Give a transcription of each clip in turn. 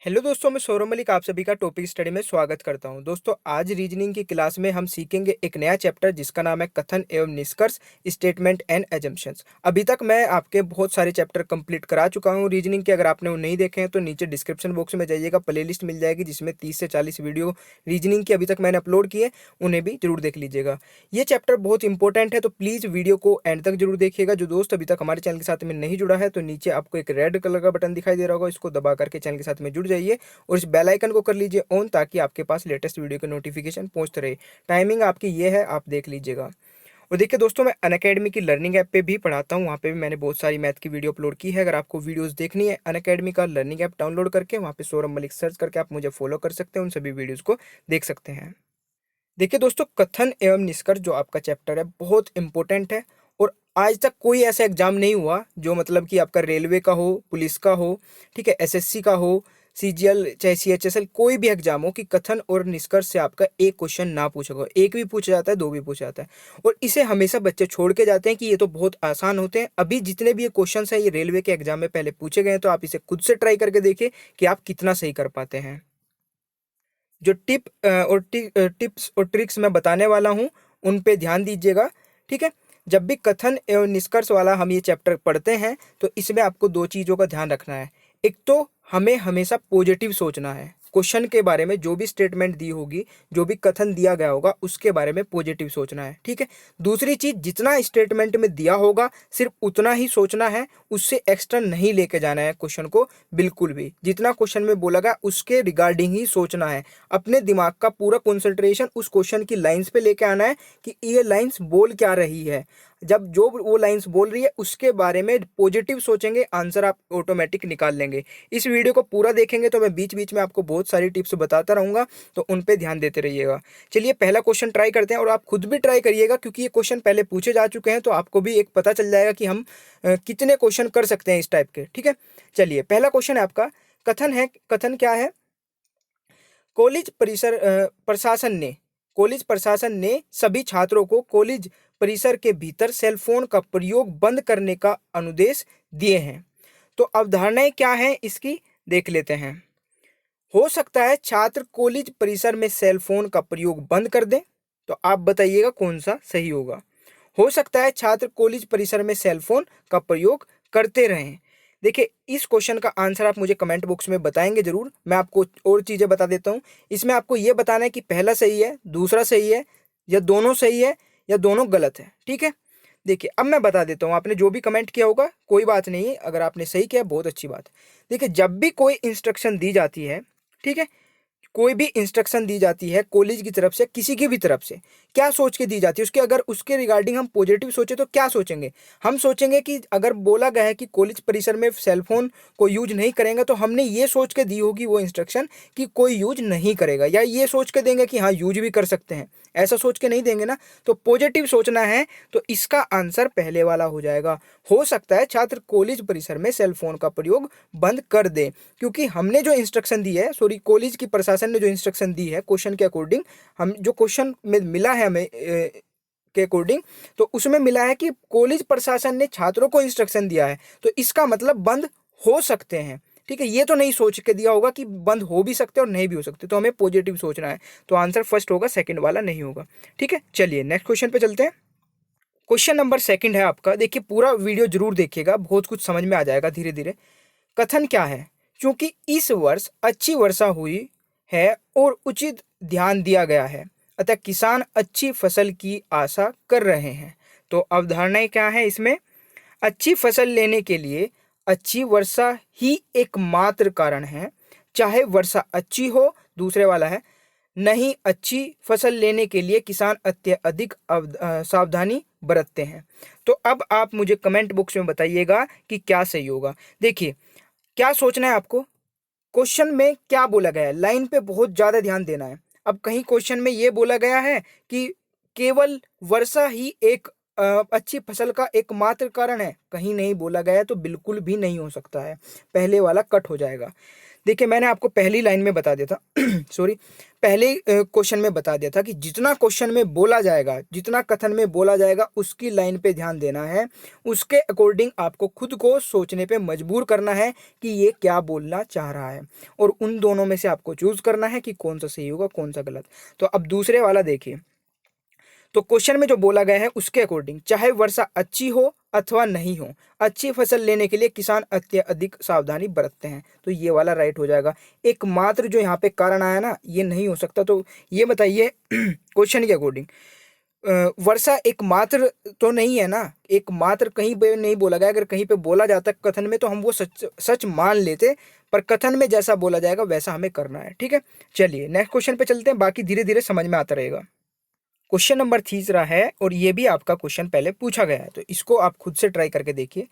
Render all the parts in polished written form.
Hello दोस्तों, मैं सौरभ मलिक आप सभी का टॉपिक स्टडी में स्वागत करता हूं। दोस्तों, आज रीजनिंग की क्लास में हम सीखेंगे एक नया चैप्टर जिसका नाम है कथन एवं निष्कर्ष, स्टेटमेंट एंड एजम्पशंस। अभी तक मैं आपके बहुत सारे चैप्टर कंप्लीट करा चुका हूं रीजनिंग के। अगर आपने वो नहीं देखे हैं तो नीचे डिस्क्रिप्शन बॉक्स में जाइएगा, प्लेलिस्ट मिल जाएगी जिसमें 30 से 40 वीडियो रीजनिंग की अभी तक मैंने अपलोड किए, उन्हें भी जरूर देख लीजिएगा। ये चैप्टर बहुत इंपॉर्टेंट है, तो प्लीज़ वीडियो को एंड तक जरूर देखिएगा। जो दोस्त अभी तक हमारे चैनल के साथ में नहीं जुड़ा है तो नीचे आपको एक रेड कलर का बटन दिखाई दे रहा होगा, इसको दबा करके चैनल के साथ में जुड़ जाइए और इस बेल आइकन को कर लीजिए ऑन, ताकि आपके पास लेटेस्ट वीडियो के नोटिफिकेशन पहुंचते रहे। टाइमिंग आपकी ये है, आप देख लीजिएगा। और देखिए दोस्तों, मैं अनअकैडमी की लर्निंग ऐप पे भी पढ़ाता हूँ, वहाँ पे भी मैंने बहुत सारी मैथ की वीडियो अपलोड की है। अगर आपको वीडियोस देखनी है, अनअकैडमी का लर्निंग ऐप डाउनलोड करके वहाँ पे सौरभ मलिक सर्च करके आप मुझे फॉलो कर सकते हैं, उन सभी वीडियोज़ को देख सकते हैं। देखिए दोस्तों, कथन एवं निष्कर्ष जो आपका चैप्टर है बहुत इंपॉर्टेंट है। और आज तक कोई ऐसा एग्जाम नहीं हुआ जो मतलब कि आपका रेलवे का हो, पुलिस का हो, ठीक है, एसएससी का हो, सीजीएल चाहे सीएचएसएल, कोई भी एग्जाम हो, कि कथन और निष्कर्ष से आपका एक क्वेश्चन ना पूछा गया। एक भी पूछा जाता है, दो भी पूछा जाता है, और इसे हमेशा बच्चे छोड़ के जाते हैं कि ये तो बहुत आसान होते हैं। अभी जितने भी ये क्वेश्चन है ये रेलवे के एग्जाम में पहले पूछे गए हैं, तो आप इसे खुद से ट्राई करके देखिए कि आप कितना सही कर पाते हैं। जो टिप्स और ट्रिक्स मैं बताने वाला हूँ उन पे ध्यान दीजिएगा, ठीक है। जब भी कथन एवं निष्कर्ष वाला हम ये चैप्टर पढ़ते हैं तो इसमें आपको दो चीज़ों का ध्यान रखना है। एक तो हमें हमेशा पॉजिटिव सोचना है, क्वेश्चन के बारे में जो भी स्टेटमेंट दी होगी, जो भी कथन दिया गया होगा उसके बारे में पॉजिटिव सोचना है, ठीक है। दूसरी चीज़, जितना स्टेटमेंट में दिया होगा सिर्फ उतना ही सोचना है, उससे एक्स्ट्रा नहीं लेके जाना है क्वेश्चन को, बिल्कुल भी। जितना क्वेश्चन में बोला गया उसके रिगार्डिंग ही सोचना है। अपने दिमाग का पूरा कंसंट्रेशन उस क्वेश्चन की लाइंस पे लेके आना है कि ये लाइंस बोल क्या रही है। जब जो वो लाइंस बोल रही है उसके बारे में पॉजिटिव सोचेंगे, आंसर आप ऑटोमेटिक निकाल लेंगे। इस वीडियो को पूरा देखेंगे तो मैं बीच बीच में आपको बहुत सारी टिप्स बताता रहूंगा, तो उन पे ध्यान देते रहिएगा। चलिए पहला क्वेश्चन ट्राई करते हैं, और आप खुद भी ट्राई करिएगा क्योंकि ये क्वेश्चन पहले पूछे जा चुके हैं, तो आपको भी एक पता चल जाएगा कि हम कितने क्वेश्चन कर सकते हैं इस टाइप के, ठीक है। चलिए पहला क्वेश्चन है आपका, कथन है। कथन क्या है? कॉलेज प्रशासन ने सभी छात्रों को कॉलेज परिसर के भीतर सेल फोन का प्रयोग बंद करने का अनुदेश दिए हैं। तो अवधारणाएं क्या हैं इसकी, देख लेते हैं। हो सकता है छात्र कॉलेज परिसर में सेल फोन का प्रयोग बंद कर दें, तो आप बताइएगा कौन सा सही होगा। हो सकता है छात्र कॉलेज परिसर में सेल फोन का प्रयोग करते रहें। देखिए, इस क्वेश्चन का आंसर आप मुझे कमेंट बॉक्स में बताएंगे जरूर। मैं आपको और चीज़ें बता देता हूँ। इसमें आपको ये बताना है कि पहला सही है, दूसरा सही है, या दोनों सही है, या दोनों गलत है, ठीक है। देखिए अब मैं बता देता हूँ, आपने जो भी कमेंट किया होगा कोई बात नहीं है, अगर आपने सही किया बहुत अच्छी बात है। देखिए, जब भी कोई इंस्ट्रक्शन दी जाती है, ठीक है, कोई भी इंस्ट्रक्शन दी जाती है कॉलेज की तरफ से, किसी की भी तरफ से, क्या सोच के दी जाती है उसके, अगर उसके रिगार्डिंग हम पॉजिटिव सोचे तो क्या सोचेंगे? हम सोचेंगे कि अगर बोला गया है कि कॉलेज परिसर में सेल फोन को यूज नहीं करेंगे, तो हमने ये सोच के दी होगी वो इंस्ट्रक्शन कि कोई यूज नहीं करेगा, या ये सोच के देंगे कि हाँ यूज भी कर सकते हैं, ऐसा सोच के नहीं देंगे ना। तो पॉजिटिव सोचना है, तो इसका आंसर पहले वाला हो जाएगा। हो सकता है छात्र कॉलेज परिसर में सेल फोन का प्रयोग बंद कर दे, क्योंकि हमने जो इंस्ट्रक्शन दी है, सॉरी, कॉलेज की प्रशासन ने जो इंस्ट्रक्शन दी है क्वेश्चन के अकॉर्डिंग, हम जो क्वेश्चन में मिला है हमें के अकॉर्डिंग, तो उसमें मिला है कि कॉलेज प्रशासन ने छात्रों को इंस्ट्रक्शन दिया है, तो इसका मतलब बंद हो सकते हैं, ठीक है। ये तो नहीं सोच के दिया होगा कि बंद हो भी सकते और नहीं भी हो सकते, तो हमें पॉजिटिव सोचना है। तो आंसर फर्स्ट होगा, सेकंड वाला नहीं होगा, ठीक है। चलिए नेक्स्ट क्वेश्चन पे चलते हैं। क्वेश्चन नंबर सेकंड है आपका। देखिए पूरा वीडियो जरूर देखिएगा, बहुत कुछ समझ में आ जाएगा धीरे धीरे। कथन क्या है? क्योंकि इस वर्ष अच्छी वर्षा हुई है और उचित ध्यान दिया गया है, अतः किसान अच्छी फसल की आशा कर रहे हैं। तो अवधारणाएं क्या है इसमें? अच्छी फसल लेने के लिए अच्छी वर्षा ही एकमात्र कारण है, चाहे वर्षा अच्छी हो। दूसरे वाला है, नहीं, अच्छी फसल लेने के लिए किसान अत्यधिक सावधानी बरतते हैं। तो अब आप मुझे कमेंट बॉक्स में बताइएगा कि क्या सही होगा। देखिए, क्या सोचना है आपको, क्वेश्चन में क्या बोला गया है, लाइन पे बहुत ज्यादा ध्यान देना है। अब कहीं क्वेश्चन में ये बोला गया है कि केवल वर्षा ही एक अच्छी फसल का एकमात्र कारण है, कहीं नहीं बोला गया है, तो बिल्कुल भी नहीं हो सकता है, पहले वाला कट हो जाएगा। देखिए मैंने आपको पहली लाइन में बता दिया था सॉरी, पहले क्वेश्चन में बता दिया था कि जितना क्वेश्चन में बोला जाएगा, जितना कथन में बोला जाएगा उसकी लाइन पे ध्यान देना है, उसके अकॉर्डिंग आपको खुद को सोचने पे मजबूर करना है कि ये क्या बोलना चाह रहा है, और उन दोनों में से आपको चूज करना है कि कौन सा सही होगा कौन सा गलत। तो अब दूसरे वाला देखिए, तो क्वेश्चन में जो बोला गया है उसके अकॉर्डिंग, चाहे वर्षा अच्छी हो अथवा नहीं हो, अच्छी फसल लेने के लिए किसान अत्यधिक सावधानी बरतते हैं। तो ये वाला राइट हो जाएगा। एकमात्र जो यहाँ पे कारण आया ना, ये नहीं हो सकता। तो ये बताइए क्वेश्चन के अकॉर्डिंग वर्षा एकमात्र तो नहीं है ना, एकमात्र कहीं पे नहीं बोला गया। अगर कहीं पे बोला जाता कथन में तो हम वो सच सच मान लेते, पर कथन में जैसा बोला जाएगा वैसा हमें करना है। ठीक है, चलिए नेक्स्ट क्वेश्चन पे चलते हैं, बाकी धीरे धीरे समझ में आता रहेगा। क्वेश्चन नंबर तीसरा है, और ये भी आपका क्वेश्चन पहले पूछा गया है, तो इसको आप खुद से ट्राई करके देखिए।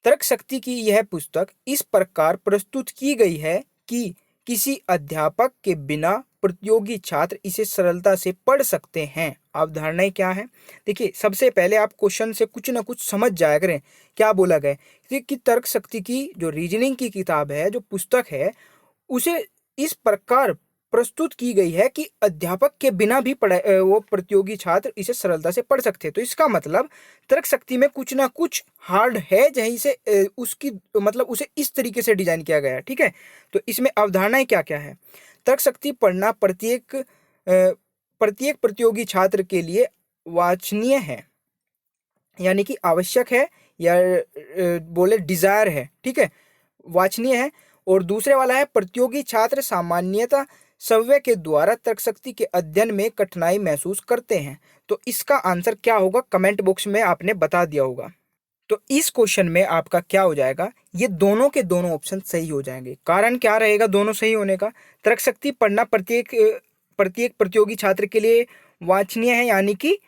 तर्क शक्ति की यह पुस्तक इस प्रकार प्रस्तुत की गई है कि किसी अध्यापक के बिना प्रतियोगी छात्र इसे सरलता से पढ़ सकते हैं। अवधारणाएं क्या है? देखिए सबसे पहले आप क्वेश्चन से कुछ ना कुछ समझ जाया करें क्या बोला गया है। कि तर्क शक्ति की जो रीजनिंग की किताब है, जो पुस्तक है, उसे इस प्रकार प्रस्तुत की गई है कि अध्यापक के बिना भी वो प्रतियोगी छात्र इसे सरलता से पढ़ सकते हैं। तो इसका मतलब तर्क शक्ति में कुछ ना कुछ हार्ड है, जहीं से उसकी मतलब उसे इस तरीके से डिजाइन किया गया है। ठीक है, तो इसमें अवधारणाएं क्या क्या है? तर्क शक्ति पढ़ना प्रत्येक प्रतियोगी छात्र के लिए वांछनीय है, यानी कि आवश्यक है, या बोले डिजायर है। ठीक है, वांछनीय है। और दूसरे वाला है प्रतियोगी छात्र सामान्यतः सव्य के द्वारा तर्क शक्ति के अध्ययन में कठिनाई महसूस करते हैं। तो इसका आंसर क्या होगा कमेंट बॉक्स में आपने बता दिया होगा। तो इस क्वेश्चन में आपका क्या हो जाएगा, ये दोनों के दोनों ऑप्शन सही हो जाएंगे। कारण क्या रहेगा दोनों सही होने का? तर्क शक्ति पढ़ना प्रत्येक प्रत्येक प्रतियोगी छात्र के लिए वांछनीय है, यानी कि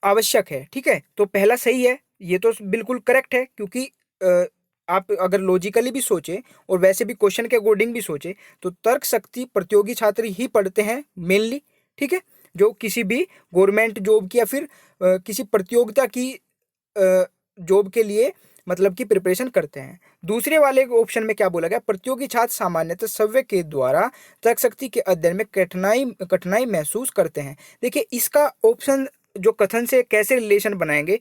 आवश्यक है। ठीक है, तो पहला सही है, ये तो बिल्कुल करेक्ट है, क्योंकि आप अगर लॉजिकली भी सोचे और वैसे भी क्वेश्चन के अकॉर्डिंग भी सोचे तो तर्क शक्ति प्रतियोगी छात्र ही पढ़ते हैं मेनली। ठीक है, जो किसी भी गवर्नमेंट जॉब की या फिर किसी प्रतियोगिता की जॉब के लिए मतलब कि प्रिपरेशन करते हैं। दूसरे वाले ऑप्शन में क्या बोला गया? प्रतियोगी छात्र सामान्यतः सव्य के द्वारा तर्क शक्ति के अध्ययन में कठिनाई महसूस करते हैं। देखिए इसका ऑप्शन जो कथन से कैसे रिलेशन बनाएंगे,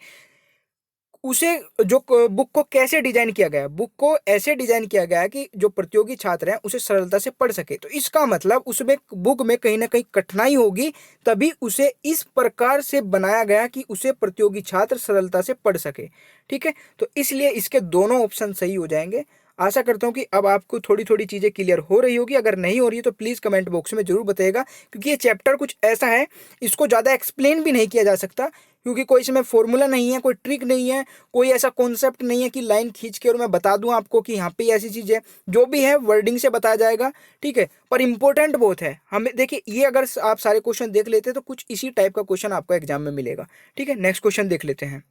उसे जो बुक को कैसे डिजाइन किया गया है, बुक को ऐसे डिजाइन किया गया है कि जो प्रतियोगी छात्र हैं उसे सरलता से पढ़ सके। तो इसका मतलब उसमें बुक में कहीं ना कहीं कठिनाई होगी, तभी उसे इस प्रकार से बनाया गया कि उसे प्रतियोगी छात्र सरलता से पढ़ सके। ठीक है, तो इसलिए इसके दोनों ऑप्शन सही हो जाएंगे। आशा करता हूँ कि अब आपको थोड़ी थोड़ी चीज़ें क्लियर हो रही होगी। अगर नहीं हो रही है तो प्लीज़ कमेंट बॉक्स में जरूर बताइएगा, क्योंकि ये चैप्टर कुछ ऐसा है, इसको ज़्यादा एक्सप्लेन भी नहीं किया जा सकता, क्योंकि कोई इसमें फॉर्मूला नहीं है, कोई ट्रिक नहीं है, कोई ऐसा कॉन्सेप्ट नहीं है कि लाइन खींच के और मैं बता दूं आपको कि यहाँ पे ऐसी चीज़ है। जो भी है वर्डिंग से बताया जाएगा। ठीक है, पर इंपॉर्टेंट बहुत है हमें। देखिए ये अगर आप सारे क्वेश्चन देख लेते तो कुछ इसी टाइप का क्वेश्चन आपको एग्जाम में मिलेगा। ठीक है, नेक्स्ट क्वेश्चन देख लेते हैं।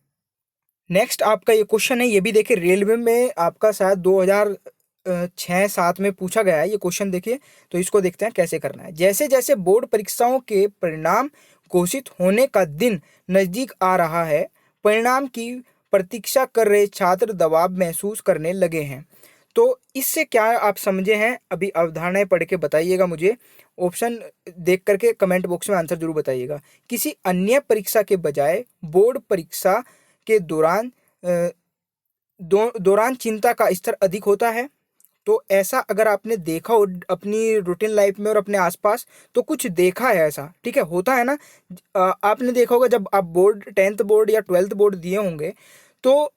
नेक्स्ट आपका ये क्वेश्चन है, ये भी देखिए रेलवे में आपका शायद 2006-07 में पूछा गया है ये क्वेश्चन। देखिए तो इसको देखते हैं कैसे करना है। जैसे जैसे बोर्ड परीक्षाओं के परिणाम घोषित होने का दिन नजदीक आ रहा है, परिणाम की प्रतीक्षा कर रहे छात्र दबाव महसूस करने लगे हैं। तो इससे क्या आप समझे हैं? अभी अवधारणाएं पढ़ के बताइएगा मुझे, ऑप्शन देख करके कमेंट बॉक्स में आंसर जरूर बताइएगा। किसी अन्य परीक्षा के बजाय बोर्ड परीक्षा के दौरान चिंता का स्तर अधिक होता है। तो ऐसा अगर आपने देखा हो अपनी रूटीन लाइफ में और अपने आसपास, तो कुछ देखा है ऐसा। ठीक है, होता है ना। आपने देखा होगा जब आप बोर्ड 10th बोर्ड या 12th बोर्ड दिए होंगे तो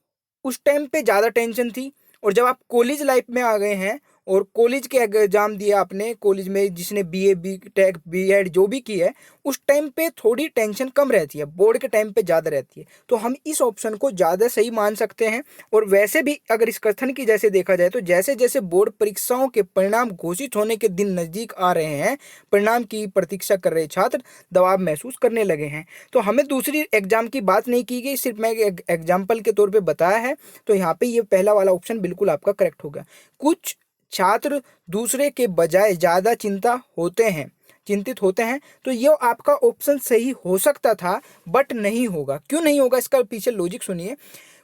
उस टाइम पे ज़्यादा टेंशन थी, और जब आप कॉलेज लाइफ में आ गए हैं और कॉलेज के एग्जाम दिया आपने, कॉलेज में जिसने बीए बी टेक बीएड जो भी की है, उस टाइम पे थोड़ी टेंशन कम रहती है, बोर्ड के टाइम पे ज़्यादा रहती है। तो हम इस ऑप्शन को ज़्यादा सही मान सकते हैं। और वैसे भी अगर इस कथन की जैसे देखा जाए तो जैसे जैसे बोर्ड परीक्षाओं के परिणाम घोषित होने के दिन नज़दीक आ रहे हैं, परिणाम की प्रतीक्षा कर रहे छात्र दबाव महसूस करने लगे हैं। तो हमें दूसरी एग्जाम की बात नहीं की गई, सिर्फ मैं एक एग्जाम्पल के तौर पर बताया है। तो यहाँ पे ये पहला वाला ऑप्शन बिल्कुल आपका करेक्ट होगा। कुछ छात्र दूसरे के बजाय ज़्यादा चिंतित होते हैं। तो ये आपका ऑप्शन सही हो सकता था, बट नहीं होगा। क्यों नहीं होगा? इसका पीछे लॉजिक सुनिए।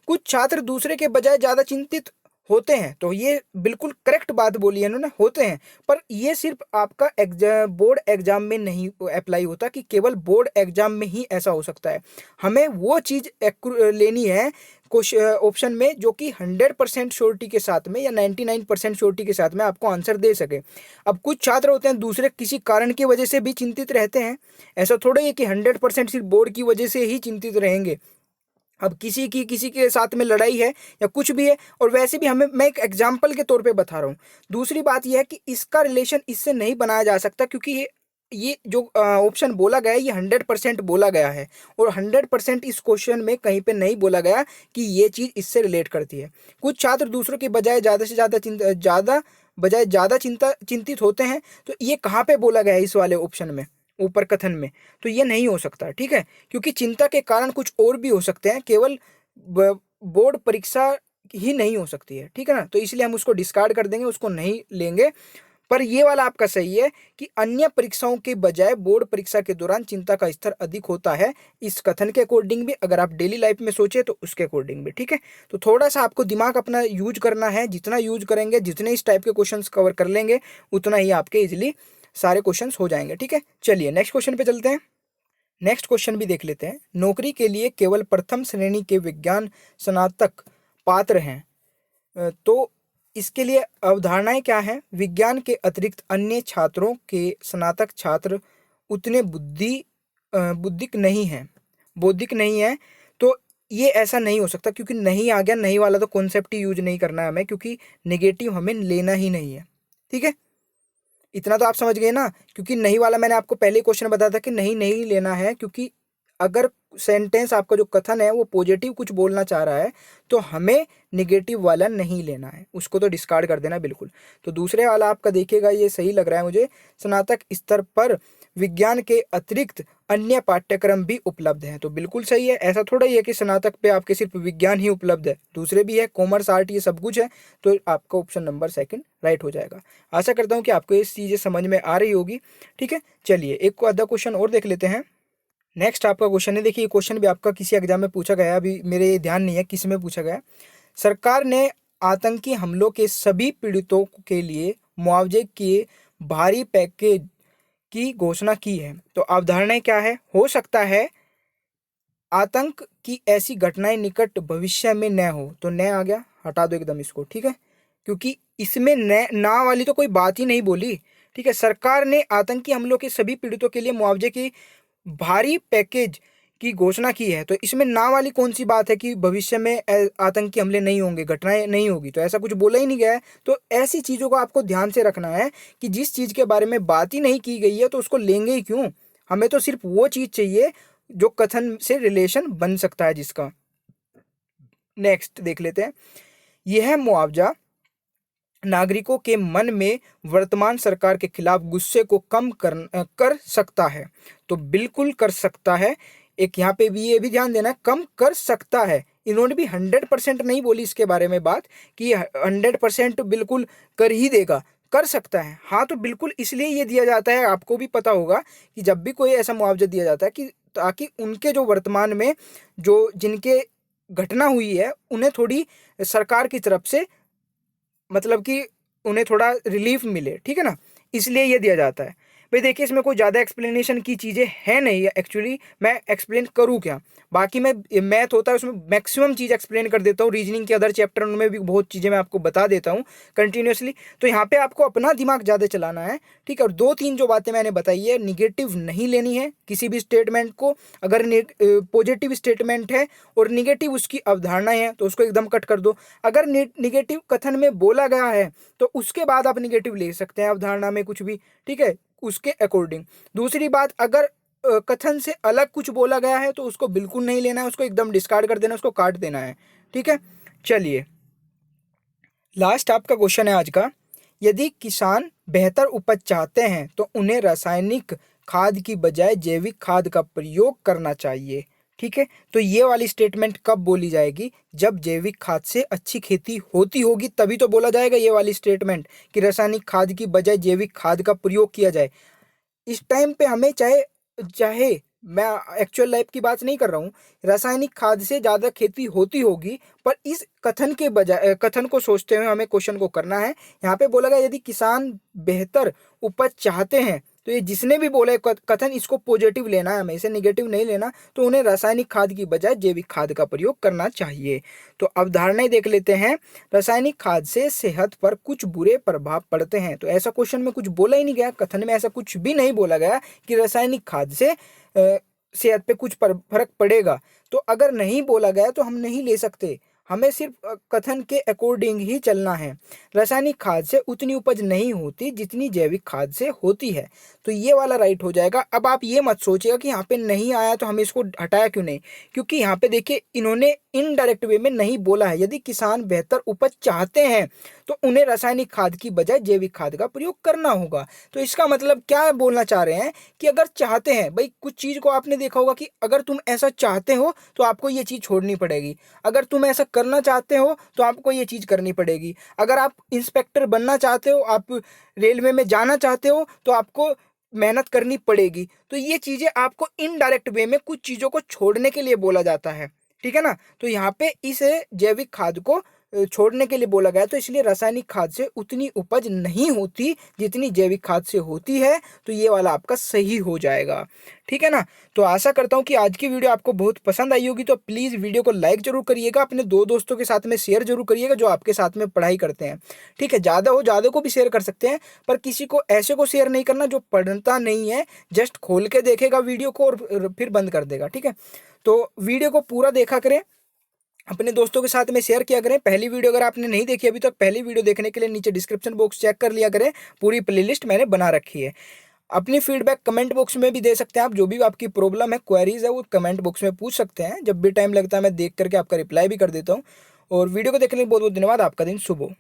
कुछ छात्र दूसरे के बजाय ज़्यादा चिंतित होते हैं। तो ये बिल्कुल करेक्ट बात बोली है इन्होंने, होते हैं। पर ये सिर्फ आपका बोर्ड एग्जाम में नहीं अप्लाई होता कि केवल बोर्ड एग्जाम में ही ऐसा हो सकता है। हमें वो चीज़ लेनी है क्वेश्चन ऑप्शन में जो कि 100% श्योरिटी के साथ में या 99% श्योरिटी के साथ में आपको आंसर दे सके। अब कुछ छात्र होते हैं दूसरे किसी कारण की वजह से भी चिंतित रहते हैं, ऐसा थोड़ा ही है कि 100% सिर्फ बोर्ड की वजह से ही चिंतित रहेंगे। अब किसी के साथ में लड़ाई है या कुछ भी है, और वैसे भी हमें, मैं एक एग्जाम्पल के तौर पे बता रहा हूँ। दूसरी बात यह है कि इसका रिलेशन इससे नहीं बनाया जा सकता, क्योंकि ये जो ऑप्शन बोला गया है ये 100% बोला गया है, और 100% इस क्वेश्चन में कहीं पे नहीं बोला गया कि ये चीज़ इससे रिलेट करती है। कुछ छात्र दूसरों के बजाय ज़्यादा से ज़्यादा चिंतित होते हैं। तो ये कहाँ पे बोला गया है इस वाले ऑप्शन में, ऊपर कथन में? तो ये नहीं हो सकता, ठीक है, क्योंकि चिंता के कारण कुछ और भी हो सकते हैं, केवल बोर्ड परीक्षा ही नहीं हो सकती है, ठीक है ना। तो इसलिए हम उसको डिस्कार्ड कर देंगे, उसको नहीं लेंगे। पर ये वाला आपका सही है कि अन्य परीक्षाओं के बजाय बोर्ड परीक्षा के दौरान चिंता का स्तर अधिक होता है, इस कथन के अकॉर्डिंग भी, अगर आप डेली लाइफ में सोचे तो उसके अकॉर्डिंग भी, ठीक है। तो थोड़ा सा आपको दिमाग अपना यूज करना है, जितना यूज करेंगे, जितने इस टाइप के क्वेश्चंस कवर कर लेंगे, उतना ही आपके इजिली सारे क्वेश्चंस हो जाएंगे, ठीक है। चलिए नेक्स्ट क्वेश्चन पे चलते हैं। नेक्स्ट क्वेश्चन भी देख लेते हैं। नौकरी के लिए केवल प्रथम श्रेणी के विज्ञान स्नातक पात्र हैं। तो इसके लिए अवधारणाएं क्या हैं? विज्ञान के अतिरिक्त अन्य छात्रों के स्नातक छात्र उतने बौद्धिक नहीं है। तो ये ऐसा नहीं हो सकता, क्योंकि नहीं आ गया, नहीं वाला तो कॉन्सेप्ट ही यूज नहीं करना है हमें, क्योंकि नेगेटिव हमें लेना ही नहीं है, ठीक है। इतना तो आप समझ गए ना, क्योंकि नहीं वाला मैंने आपको पहले क्वेश्चन बताया था कि नहीं लेना है, क्योंकि अगर सेंटेंस आपका जो कथन है वो पॉजिटिव कुछ बोलना चाह रहा है तो हमें निगेटिव वाला नहीं लेना है, उसको तो डिस्कार्ड कर देना बिल्कुल। तो दूसरे वाला आपका देखिएगा, ये सही लग रहा है मुझे। स्नातक स्तर पर विज्ञान के अतिरिक्त अन्य पाठ्यक्रम भी उपलब्ध हैं, तो बिल्कुल सही है। ऐसा थोड़ा ही है कि स्नातक पे आपके सिर्फ विज्ञान ही उपलब्ध है, दूसरे भी है, कॉमर्स, आर्ट, ये सब कुछ है। तो आपका ऑप्शन नंबर सेकंड राइट हो जाएगा। आशा करता हूँ कि आपको ये चीज़ें समझ में आ रही होगी, ठीक है। चलिए एक आधा क्वेश्चन और देख लेते हैं। नेक्स्ट आपका क्वेश्चन है, देखिए ये क्वेश्चन भी आपका किसी एग्जाम में पूछा गया है, अभी मेरे ध्यान नहीं है किस में पूछा गया है। सरकार ने आतंकी हमलों के सभी पीड़ितों के लिए मुआवजे के भारी पैकेज की घोषणा की है। तो अवधारणाएं क्या है? हो सकता है आतंक की ऐसी घटनाएं निकट भविष्य में न हो, तो न आ गया, हटा दो एकदम इसको, ठीक है, क्योंकि इसमें न ना वाली तो कोई बात ही नहीं बोली, ठीक है। सरकार ने आतंकी हमलों के सभी पीड़ितों के लिए मुआवजे की भारी पैकेज की घोषणा की है, तो इसमें ना वाली कौन सी बात है कि भविष्य में आतंकी हमले नहीं होंगे, घटनाएं नहीं होगी, तो ऐसा कुछ बोला ही नहीं गया है। तो ऐसी चीज़ों को आपको ध्यान से रखना है कि जिस चीज़ के बारे में बात ही नहीं की गई है तो उसको लेंगे ही क्यों। हमें तो सिर्फ वो चीज़ चाहिए जो कथन से रिलेशन बन सकता है जिसका। नेक्स्ट देख लेते हैं। यह मुआवजा नागरिकों के मन में वर्तमान सरकार के खिलाफ गुस्से को कम कर सकता है, तो बिल्कुल कर सकता है। एक यहाँ पे भी ये भी ध्यान देना, कम कर सकता है। इन्होंने भी 100% नहीं बोली इसके बारे में बात कि 100% बिल्कुल कर ही देगा, कर सकता है। हाँ, तो बिल्कुल इसलिए ये दिया जाता है, आपको भी पता होगा कि जब भी कोई ऐसा मुआवजा दिया जाता है कि ताकि उनके जो वर्तमान में जो जिनके घटना हुई है उन्हें थोड़ी सरकार की तरफ से, मतलब कि उन्हें थोड़ा रिलीफ मिले, ठीक है ना, इसलिए ये दिया जाता है। भाई देखिए इसमें कोई ज़्यादा एक्सप्लेनेशन की चीज़ें हैं नहीं एक्चुअली, मैं एक्सप्लेन करूँ क्या? बाकी मैं मैथ होता है उसमें मैक्सिमम चीज़ एक्सप्लेन कर देता हूँ, रीजनिंग के अदर चैप्टर उनमें भी बहुत चीज़ें मैं आपको बता देता हूँ कंटिन्यूसली। तो यहाँ पे आपको अपना दिमाग ज़्यादा चलाना है, ठीक है। और दो तीन जो बातें मैंने बताई है, निगेटिव नहीं लेनी है किसी भी स्टेटमेंट को। अगर पॉजिटिव स्टेटमेंट है और निगेटिव उसकी अवधारणाएं हैं तो उसको एकदम कट कर दो। अगर निगेटिव कथन में बोला गया है तो उसके बाद आप निगेटिव ले सकते हैं अवधारणा में कुछ भी, ठीक है, उसके अकॉर्डिंग। दूसरी बात, अगर कथन से अलग कुछ बोला गया है तो उसको बिल्कुल नहीं लेना है, उसको एकदम डिस्कार्ड कर देना, उसको काट देना है, ठीक है। चलिए लास्ट आपका क्वेश्चन है आज का। यदि किसान बेहतर उपज चाहते हैं तो उन्हें रासायनिक खाद की बजाय जैविक खाद का प्रयोग करना चाहिए, ठीक है। तो ये वाली स्टेटमेंट कब बोली जाएगी? जब जैविक खाद से अच्छी खेती होती होगी तभी तो बोला जाएगा ये वाली स्टेटमेंट कि रासायनिक खाद की बजाय जैविक खाद का प्रयोग किया जाए। इस टाइम पे हमें चाहे चाहे मैं एक्चुअल लाइफ की बात नहीं कर रहा हूँ, रासायनिक खाद से ज़्यादा खेती होती होगी, पर इस कथन के बजाय, कथन को सोचते हुए हमें क्वेश्चन को करना है। यहाँ पे बोला गया यदि किसान बेहतर उपज चाहते हैं, तो ये जिसने भी बोला है कथन, इसको पॉजिटिव लेना है हमें, इसे निगेटिव नहीं लेना। तो उन्हें रासायनिक खाद की बजाय जैविक खाद का प्रयोग करना चाहिए। तो अवधारणाएं देख लेते हैं। रासायनिक खाद से सेहत पर कुछ बुरे प्रभाव पड़ते हैं। तो ऐसा क्वेश्चन में कुछ बोला ही नहीं गया, कथन में ऐसा कुछ भी नहीं बोला गया कि रासायनिक खाद से सेहत पे कुछ फर्क पड़ेगा। तो अगर नहीं बोला गया तो हम नहीं ले सकते, हमें सिर्फ कथन के अकॉर्डिंग ही चलना है। रासायनिक खाद से उतनी उपज नहीं होती जितनी जैविक खाद से होती है। तो ये वाला राइट हो जाएगा। अब आप ये मत सोचिएगा कि यहाँ पे नहीं आया तो हमें इसको हटाया क्यों नहीं, क्योंकि यहाँ पे देखिए इन्होंने इनडायरेक्ट वे में नहीं बोला है। यदि किसान बेहतर उपज चाहते हैं तो उन्हें रासायनिक खाद की बजाय जैविक खाद का प्रयोग करना होगा। तो इसका मतलब क्या बोलना चाह रहे हैं कि अगर चाहते हैं, भाई कुछ चीज़ को आपने देखा होगा कि अगर तुम ऐसा चाहते हो तो आपको ये चीज़ छोड़नी पड़ेगी, अगर तुम ऐसा करना चाहते हो तो आपको ये चीज़ करनी पड़ेगी, अगर आप इंस्पेक्टर बनना चाहते हो, आप रेलवे में जाना चाहते हो तो आपको मेहनत करनी पड़ेगी। तो ये चीज़ें आपको इनडायरेक्ट वे में कुछ चीज़ों को छोड़ने के लिए बोला जाता है, ठीक है ना। तो यहाँ पे इस जैविक खाद को छोड़ने के लिए बोला गया। तो इसलिए रासायनिक खाद से उतनी उपज नहीं होती जितनी जैविक खाद से होती है। तो ये वाला आपका सही हो जाएगा, ठीक है ना। तो आशा करता हूँ कि आज की वीडियो आपको बहुत पसंद आई होगी। तो प्लीज़ वीडियो को लाइक जरूर करिएगा, अपने दो दोस्तों के साथ में शेयर जरूर करिएगा जो आपके साथ में पढ़ाई करते हैं, ठीक है। ज़्यादा को भी शेयर कर सकते हैं, पर किसी को ऐसे को शेयर नहीं करना जो पढ़ता नहीं है, जस्ट खोल के देखेगा वीडियो को और फिर बंद कर देगा, ठीक है। तो वीडियो को पूरा देखा करें, अपने दोस्तों के साथ में शेयर किया करें। पहली वीडियो अगर आपने नहीं देखी अभी तक, पहली वीडियो देखने के लिए नीचे डिस्क्रिप्शन बॉक्स चेक कर लिया करें, पूरी प्लेलिस्ट मैंने बना रखी है। अपनी फीडबैक कमेंट बॉक्स में भी दे सकते हैं आप, जो भी आपकी प्रॉब्लम है, क्वेरीज है, वो कमेंट बॉक्स में पूछ सकते हैं। जब भी टाइम लगता है मैं देख करके आपका रिप्लाई भी कर देता हूँ। और वीडियो को देखने के लिए बहुत बहुत धन्यवाद। आपका दिन शुभ हो।